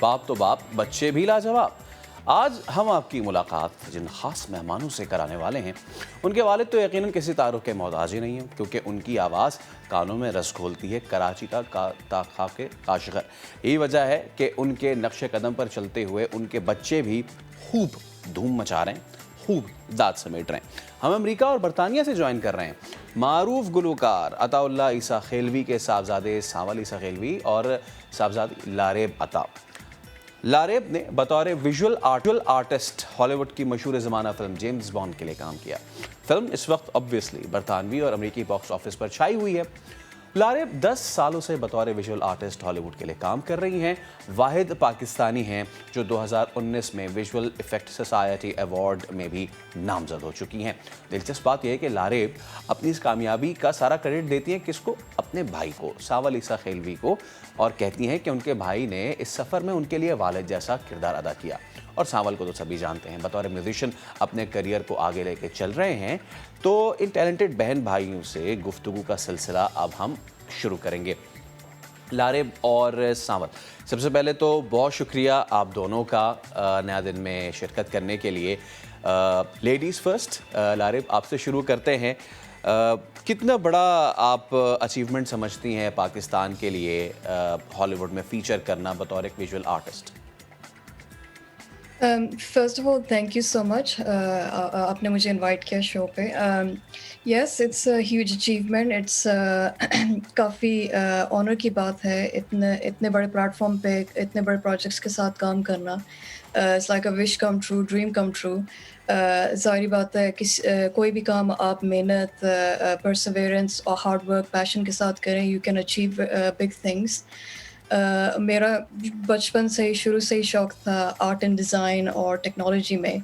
باپ تو باپ، بچے بھی لاجواب۔ آج ہم آپ کی ملاقات جن خاص مہمانوں سے کرانے والے ہیں، ان کے والد تو یقیناً کسی تعارف کے محتاج ہی نہیں ہیں، کیونکہ ان کی آواز کانوں میں رس گھولتی ہے کراچی تا خاک کاشغر۔ یہی وجہ ہے کہ ان کے نقش قدم پر چلتے ہوئے ان کے بچے بھی خوب دھوم مچا رہے ہیں، خوب داد سمیٹ رہے ہیں۔ ہم امریکہ اور برطانیہ سے جوائن کر رہے ہیں معروف گلوکار عطا اللہ عیسیٰ خیلوی کے صاحبزادے سانول عیسیٰ خیلوی اور صاحبزادی لاریب عطا۔ لاریب نے بطور ویژول آرٹسٹ ہالی ووڈ کی مشہور زمانہ فلم جیمز بانڈ کے لیے کام کیا۔ فلم اس وقت obviously برطانوی اور امریکی باکس آفس پر چھائی ہوئی ہے۔ لاریب 10 سالوں سے بطور ویژول آرٹسٹ ہالی ووڈ کے لیے کام کر رہی ہیں، واحد پاکستانی ہیں جو 2019 میں ویژول ایفیکٹ سوسائٹی ایوارڈ میں بھی نامزد ہو چکی ہیں۔ دلچسپ بات یہ ہے کہ لاریب اپنی اس کامیابی کا سارا کریڈٹ دیتی ہیں کس کو؟ اپنے بھائی کو، سانول عیسیٰ خیلوی کو، اور کہتی ہیں کہ ان کے بھائی نے اس سفر میں ان کے لیے والد جیسا کردار ادا کیا۔ اور سانول کو تو سبھی جانتے ہیں، بطور میوزیشین اپنے کریئر کو آگے لے کے چل رہے ہیں۔ تو ان ٹیلنٹڈ بہن بھائیوں سے گفتگو کا سلسلہ اب ہم شروع کریں گے۔ لاریب اور سانول، سب سے پہلے تو بہت شکریہ آپ دونوں کا نیا دن میں شرکت کرنے کے لیے۔ لیڈیز فرسٹ، لاریب آپ سے شروع کرتے ہیں۔ کتنا بڑا آپ اچیومنٹ سمجھتی ہیں پاکستان کے لیے ہالی ووڈ میں فیچر کرنا بطور ایک visual artist? First of all thank you so much, آپ نے مجھے انوائٹ کیا شو پہ۔ Yes, it's a huge achievement, it's کافی آنر کی بات ہے اتنے بڑے پلیٹ فارم پہ اتنے بڑے پروجیکٹس کے ساتھ کام کرنا۔ It's like a wish come true, dream come true. ظاہری بات ہے کہ کوئی بھی کام آپ محنت، پرسیویرنس اور ہارڈ ورک، پیشن کے ساتھ کریں، you can achieve big things. میرا بچپن سے ہی شروع سے ہی شوق تھا آرٹ اینڈ ڈیزائن اور ٹیکنالوجی میں۔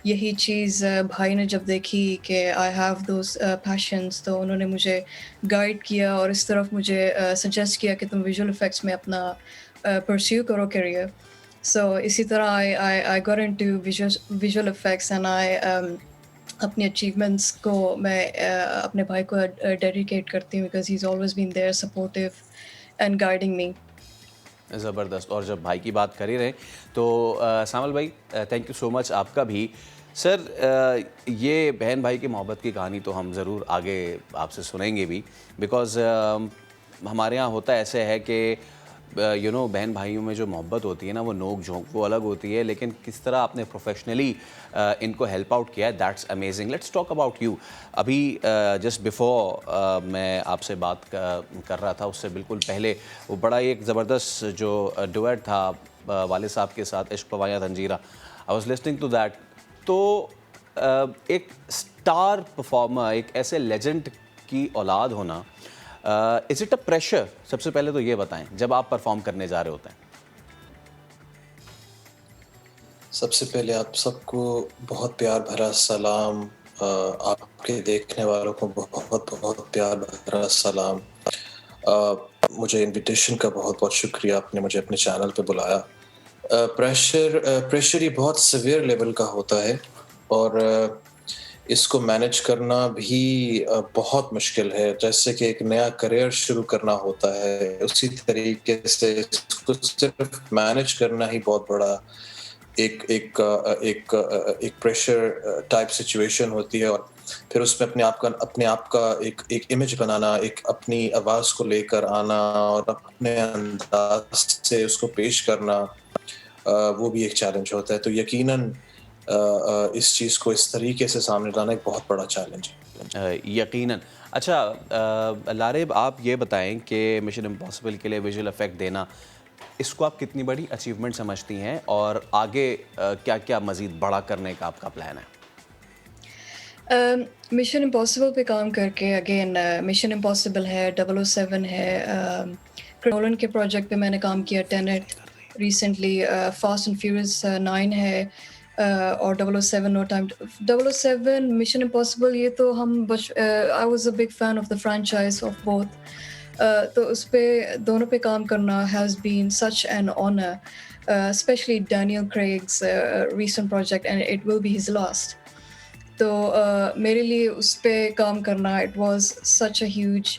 یہی چیز بھائی نے جب دیکھی کہ آئی ہیو دوز پیشنس، تو انہوں نے مجھے گائیڈ کیا اور اس طرف مجھے سجیسٹ کیا کہ تم ویژول افیکٹس میں اپنا پرسیو کرو کیریئر۔ سو اسی طرح I got into visual effects and I اپنی اچیومنٹس کو میں اپنے بھائی کو ڈیڈیکیٹ کرتی ہوں، because he is always been there supportive and guiding me. زبردست۔ اور جب بھائی کی بات کر ہی رہے تو سانول بھائی، تھینک یو سو مچ آپ کا بھی۔ سر، یہ بہن بھائی کی محبت کی کہانی تو ہم ضرور آگے آپ سے سنیں گے بھی، بیکاز ہمارے ہاں ہوتا ایسے ہے کہ بہن بھائیوں میں جو محبت ہوتی ہے نا، وہ نوک جھونک وہ الگ ہوتی ہے، لیکن کس طرح آپ نے پروفیشنلی ان کو ہیلپ آؤٹ کیا ہے، that's amazing. Let's talk about you. ابھی جسٹ بیفور میں آپ سے بات کر رہا تھا، اس سے بالکل پہلے وہ بڑا ایک زبردست جو ڈویٹ تھا والد صاحب کے ساتھ، عشق پوایاں زنجیرہ، I was listening to that. تو ایک اسٹار پرفارمر، ایک ایسے لیجنڈ کی اولاد ہونا، از اٹ اے پریشر؟ سب سے پہلے تو یہ بتائیں جب آپ پرفارم کرنے جا رہے ہوتے ہیں۔ سب سے پہلے آپ سب کو بہت پیار بھرا سلام، آپ کے دیکھنے والوں کو بہت بہت پیار بھرا سلام۔ مجھے انویٹیشن کا بہت بہت شکریہ، آپ نے مجھے اپنے چینل پہ بلایا۔ پریشر یہ بہت سیویئر لیول کا ہوتا ہے، اور اس کو مینیج کرنا بھی بہت مشکل ہے۔ جیسے کہ ایک نیا کریئر شروع کرنا ہوتا ہے، اسی طریقے سے اس کو صرف مینیج کرنا ہی بہت بڑا ایک پریشر ٹائپ سچویشن ہوتی ہے۔ اور پھر اس میں اپنے آپ کا ایک امیج بنانا، ایک اپنی آواز کو لے کر آنا اور اپنے انداز سے اس کو پیش کرنا، وہ بھی ایک چیلنج ہوتا ہے۔ تو یقیناً اس چیز کو اس طریقے سے سامنے لانا ایک بہت بڑا چیلنج ہے۔ یقیناً۔ اچھا لاریب، آپ یہ بتائیں کہ مشن امپاسبل کے لیے ویژول افیکٹ دینا، اس کو آپ کتنی بڑی اچیومنٹ سمجھتی ہیں، اور آگے کیا کیا مزید بڑا کرنے کا آپ کا پلان ہے؟ مشن امپاسبل پہ کام کر کے، اگین مشن امپاسبل ہے، 007 ہے، نولن کے پروجیکٹ پہ میں نے کام کیا، Tenet recently, Fast and Furious 9 ہے، اور 007 نو ٹائم 007 مشن امپاسبل، یہ تو ہم I was a big fan of the franchise of both. تو اس پہ دونوں پہ کام کرنا has been such an honour, especially Daniel Craig's recent project, and it will be his last. تو میرے لیے اس پہ کام کرنا it was such a huge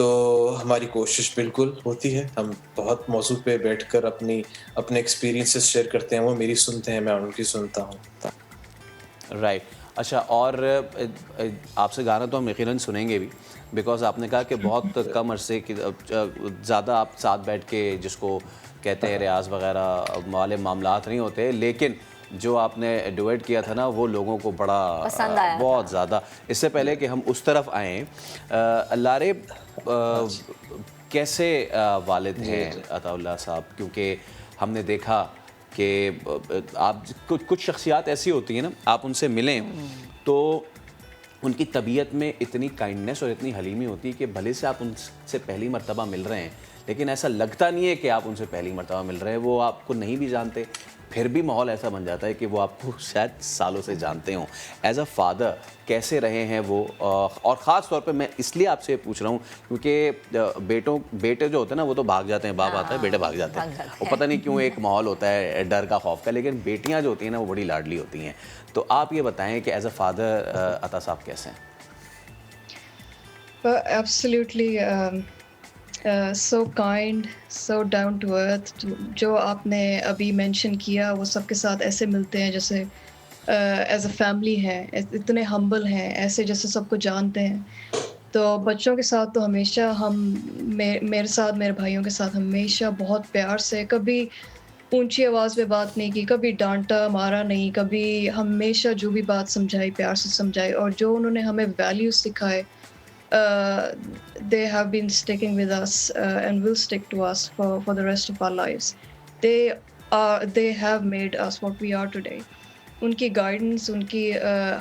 تو ہماری کوشش بالکل ہوتی ہے, ہم بہت موضوع پہ بیٹھ کر اپنے ایکسپیرینسز شیئر کرتے ہیں, وہ میری سنتے ہیں, میں ان کی سنتا ہوں. رائٹ. اچھا, اور آپ سے گانا تو ہم یقیناً سنیں گے بھی, بیکاز آپ نے کہا کہ بہت کم عرصے کی زیادہ آپ ساتھ بیٹھ کے جس کو کہتے ہیں ریاض وغیرہ والے معاملات نہیں ہوتے, لیکن جو آپ نے ڈویٹ کیا تھا نا وہ لوگوں کو بڑا پسند آیا تھا. بہت زیادہ. اس سے پہلے کہ ہم اس طرف آئیں, لارے کیسے والد ہیں عطا اللہ صاحب, کیونکہ ہم نے دیکھا کہ آپ کچھ شخصیات ایسی ہوتی ہیں نا, آپ ان سے ملیں تو ان کی طبیعت میں اتنی کائنڈنیس اور اتنی حلیمی ہوتی ہے کہ بھلے سے آپ ان سے پہلی مرتبہ مل رہے ہیں, لیکن ایسا لگتا نہیں ہے کہ آپ ان سے پہلی مرتبہ مل رہے ہیں. وہ آپ کو نہیں بھی جانتے, پھر بھی ماحول ایسا بن جاتا ہے کہ وہ آپ کو شاید سالوں سے جانتے ہوں. ایز اے فادر کیسے رہے ہیں وہ, اور خاص طور پہ میں اس لیے آپ سے پوچھ رہا ہوں کیونکہ بیٹے جو ہوتے ہیں نا وہ تو بھاگ جاتے ہیں, باپ آتا ہے بیٹے بھاگ جاتے ہیں, وہ پتہ نہیں کیوں ایک ماحول ہوتا ہے ڈر کا, خوف کا, لیکن بیٹیاں جو ہوتی ہیں نا وہ بڑی لاڈلی ہوتی ہیں. تو آپ یہ بتائیں کہ ایز اے فادر عطا صاحب کیسے ہیں؟ Absolutely so kind, so down to earth. جو آپ نے ابھی مینشن کیا وہ سب کے ساتھ ایسے ملتے ہیں جیسے ایز اے فیملی ہیں, اتنے ہمبل ہیں, ایسے جیسے سب کو جانتے ہیں. تو بچوں کے ساتھ تو ہمیشہ میرے ساتھ, میرے بھائیوں کے ساتھ ہمیشہ بہت پیار سے, کبھی اونچی آواز میں بات نہیں کی, کبھی ڈانٹا مارا نہیں, کبھی ہمیشہ جو بھی بات سمجھائی پیار سے سمجھائی, اور جو انہوں نے ہمیں ویلیوز سکھائے they have been sticking with us and will stick to us for the rest of our lives. They have made us what we are today. ان کی گائیڈنس, ان کی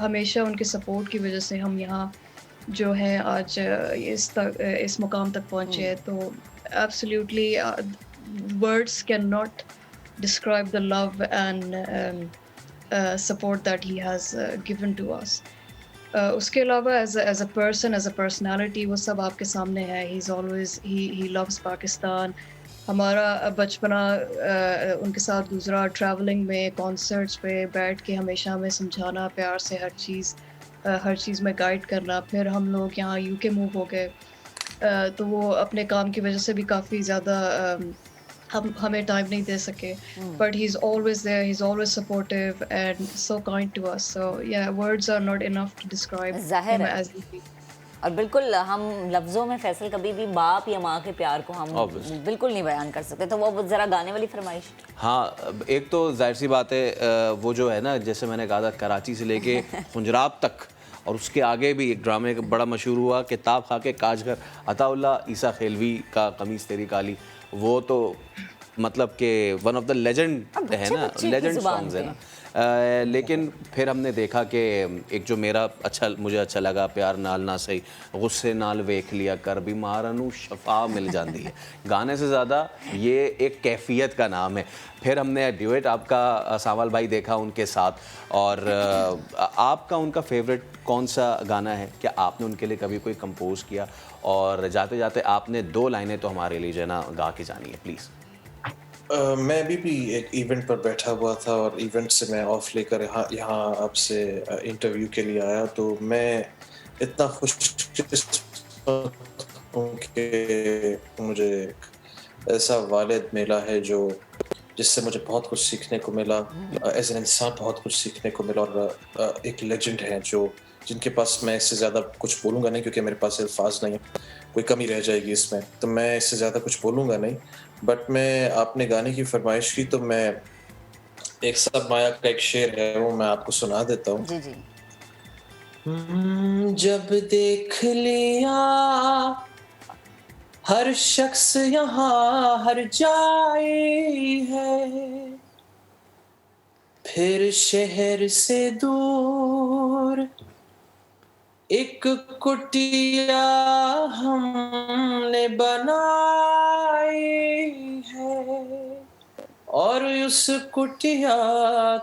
ہمیشہ ان کے سپورٹ کی وجہ سے ہم یہاں جو ہیں آج اس مقام تک پہنچے ہیں. تو absolutely words cannot describe the love and support that he has given to us. اس کے علاوہ as a person, as a personality, وہ سب آپ کے سامنے ہے. he loves Pakistan. ہمارا بچپنا ان کے ساتھ گزرا, ٹریولنگ میں, کانسرٹس پہ بیٹھ کے ہمیشہ ہمیں سمجھانا پیار سے ہر چیز میں گائیڈ کرنا. پھر ہم لوگ یہاں UK موو ہو گئے, تو وہ اپنے کام کی وجہ سے بھی کافی زیادہ ہمیں ٹائم نہیں دے سکے, but he's always there, he's always supportive and so kind to us. So yeah, words are not enough to describe ظاہر him ہے, as he is. اور بالکل ہم لفظوں میں فیصل کبھی بھی باپ یا ماں کے پیار کو ہم بالکل نہیں بیان کر سکتے. تو وہ ذرا گانے والی فرمائش. ہاں, ایک تو ظاہر سی بات ہے وہ جو ہے نا, جیسے میں نے کہا تھا کراچی سے لے کے خنجراب تک, اور اس کے آگے بھی ایک ڈرامے بڑا مشہور ہوا, کتاب کھا کے کاج گھر, عطا اللہ عیسیٰ خیلوی کا قمیص تیری کالی, وہ تو مطلب کہ ون آف دا لیجنڈ ہے نا, لیجنڈ سانگز ہے نا. لیکن پھر ہم نے دیکھا کہ ایک جو مجھے اچھا لگا, پیار نال نہ سہی غصے نال ویکھ لیا کر, بیماراں نوں شفا مل جاندی ہے. گانے سے زیادہ یہ ایک کیفیت کا نام ہے. پھر ہم نے ڈیویٹ آپ کا ساول بھائی دیکھا ان کے ساتھ, اور آپ کا ان کا فیوریٹ کون سا گانا ہے؟ کیا آپ نے ان کے لیے کبھی کوئی کمپوز کیا؟ اور جاتے جاتے آپ نے 2 لائنیں تو ہمارے لیے جو ہے نا گا کے جانی ہے پلیز. میں بھی ایک ایونٹ پر بیٹھا ہوا تھا, اور ایونٹ سے میں آف لے کر یہاں آپ سے انٹرویو کے لیے آیا. تو میں اتنا خوش ہوں کہ مجھے ایسا والد ملا ہے جس سے مجھے بہت کچھ سیکھنے کو ملا, ایز این انسان بہت کچھ سیکھنے کو ملا. اور ایک لیجنڈ ہے جن کے پاس میں اس سے زیادہ کچھ بولوں گا نہیں, کیونکہ میرے پاس الفاظ نہیں ہیں, کوئی کمی رہ جائے گی اس میں, تو میں اس سے زیادہ کچھ بولوں گا نہیں. بٹ میں آپ نے گانے کی فرمائش کی تو میں ایک سب مایا کا ایک شعر ہے وہ میں آپ کو سنا دیتا ہوں. جی جی. جب دیکھ لیا ہر شخص یہاں ہر جائے ہے, پھر شہر سے دور ایک کٹیا ہم نے بنائی ہے, اور اس کٹیا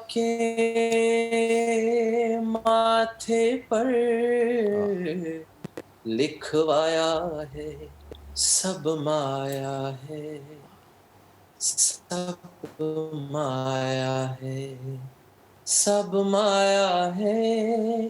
کے ماتھے پر لکھوایا ہے سب مایا ہے, سب مایا ہے, سب مایا ہے,